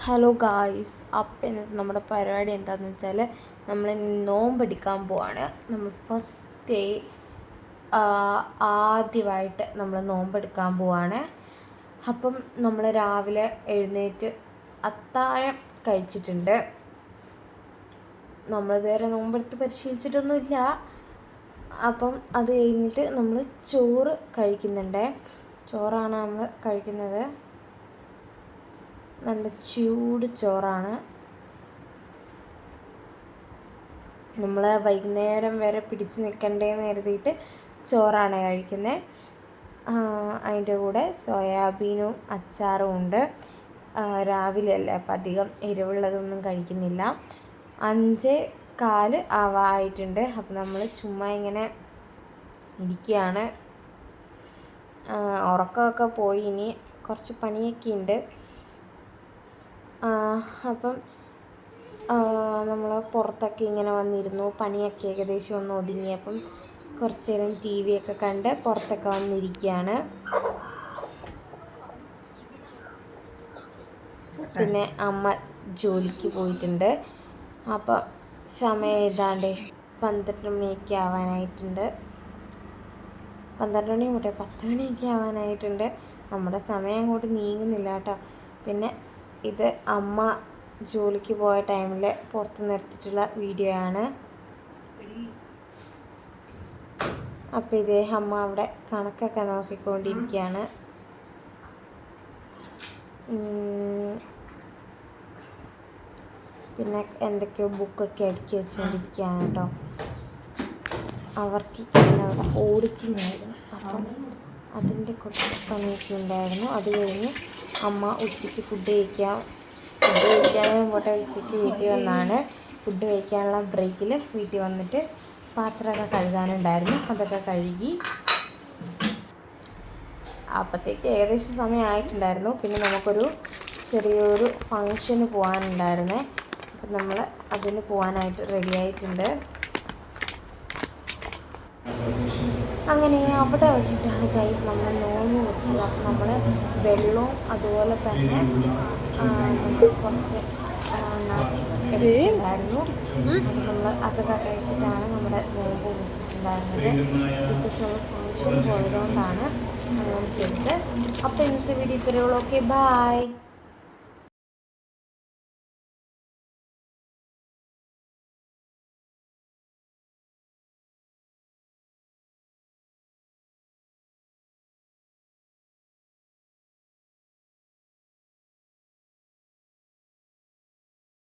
Hello guys, അപ്പം ഇന്നത്തെ നമ്മുടെ പരിപാടി എന്താണെന്ന് വെച്ചാൽ നമ്മൾ നോമ്പെടുക്കാൻ പോവാണ്. നമ്മൾ ഫസ്റ്റ് ഡേ ആദ്യമായിട്ട് നമ്മൾ നോമ്പെടുക്കാൻ പോവാണ്. അപ്പം നമ്മൾ രാവിലെ എഴുന്നേറ്റ് അത്താഴം കഴിച്ചിട്ടുണ്ട്. നമ്മളിതുവരെ നോമ്പെടുത്ത് പരിശീലിച്ചിട്ടൊന്നുമില്ല. അപ്പം അത് കഴിഞ്ഞിട്ട് നമ്മൾ ചോറ് കഴിക്കുന്നുണ്ട്. ചോറാണ് നമ്മൾ കഴിക്കുന്നത്. നല്ല ചൂട് ചോറാണ്. നമ്മൾ വൈകുന്നേരം വരെ പിടിച്ച് നിൽക്കണ്ടേന്ന് കരുതിയിട്ട് ചോറാണ് കഴിക്കുന്നത്. അതിൻ്റെ കൂടെ സോയാബീനും അച്ചാറും ഉണ്ട്. രാവിലെ അല്ലേ, അപ്പം അധികം എരിവുള്ളതൊന്നും കഴിക്കുന്നില്ല. 5:15 ആയിട്ടുണ്ട്. അപ്പം നമ്മൾ ചുമ്മാ ഇങ്ങനെ ഇരിക്കുകയാണ്. ഉറക്കമൊക്കെ പോയി, ഇനി കുറച്ച് പണിയൊക്കെ ഉണ്ട്. അപ്പം നമ്മൾ പുറത്തൊക്കെ ഇങ്ങനെ വന്നിരുന്നു. പണിയൊക്കെ ഏകദേശം ഒന്ന് ഒതുങ്ങിയപ്പം കുറച്ച് നേരം TV ഒക്കെ കണ്ട് പുറത്തൊക്കെ വന്നിരിക്കുകയാണ്. പിന്നെ അമ്മ ജോലിക്ക് പോയിട്ടുണ്ട്. അപ്പം സമയം ഏതാണ്ട് 12 മണിയൊക്കെ ആവാനായിട്ടുണ്ട്. 12 മണി കൂടെ 10 മണിയൊക്കെ ആവാനായിട്ടുണ്ട്. നമ്മുടെ സമയം അങ്ങോട്ട് നീങ്ങുന്നില്ല കേട്ടോ. പിന്നെ ഇത് അമ്മ ജോലിക്ക് പോയ ടൈമിൽ പുറത്ത് നിർത്തിയിട്ടുള്ള വീഡിയോ ആണ്. അപ്പോൾ ഇതേ അമ്മ അവിടെ കണക്കൊക്കെ നോക്കിക്കൊണ്ടിരിക്കുകയാണ്. പിന്നെ എന്തൊക്കെയോ ബുക്കൊക്കെ അടുക്കി വെച്ചുകൊണ്ടിരിക്കുകയാണ് കേട്ടോ. അവർക്ക് ഇന്നവിടെ ഓഡിറ്റിംഗ് ആയിരുന്നു. അപ്പം അതിൻ്റെ കുറച്ച് പണിയൊക്കെ ഉണ്ടായിരുന്നു. അത് കഴിഞ്ഞ് അമ്മ ഉച്ചയ്ക്ക് ഫുഡ് കഴിക്കാനും പോട്ടെ, ഉച്ചയ്ക്ക് വീട്ടിൽ വന്നാണ്. ഫുഡ് കഴിക്കാനുള്ള ബ്രേക്കിൽ വീട്ടിൽ വന്നിട്ട് പാത്രമൊക്കെ കഴുകാനുണ്ടായിരുന്നു. അതൊക്കെ കഴുകി. അപ്പോഴത്തേക്ക് ഏകദേശം സമയമായിട്ടുണ്ടായിരുന്നു. പിന്നെ നമുക്കൊരു ചെറിയൊരു ഫങ്ഷന് പോകാനുണ്ടായിരുന്നേ. അപ്പം നമ്മൾ അതിന് പോകാനായിട്ട് റെഡി ആയിട്ടുണ്ട്. അങ്ങനെ അവിടെ വെച്ചിട്ടാണ് ഗൈസ് നമ്മൾ നോമ്പ് വെച്ചത്. അപ്പം നമ്മൾ വെള്ളവും അതുപോലെ തന്നെ കുറച്ച് നട്ട്സ് എടുത്തിട്ടുണ്ടായിരുന്നു. അപ്പം നമ്മൾ അതൊക്കെ കഴിച്ചിട്ടാണ് നമ്മുടെ നോമ്പ് മുറിച്ചിട്ടുണ്ടായിരുന്നത്. ബിക്കോസ് നമ്മൾ ഫങ്ഷൻ പോയതുകൊണ്ടാണ് അങ്ങനെ ചെയ്തത്. അപ്പോൾ ഇന്നത്തെ വീഡിയോ ഇത്രയേ ഉള്ളൂ. Okay, by.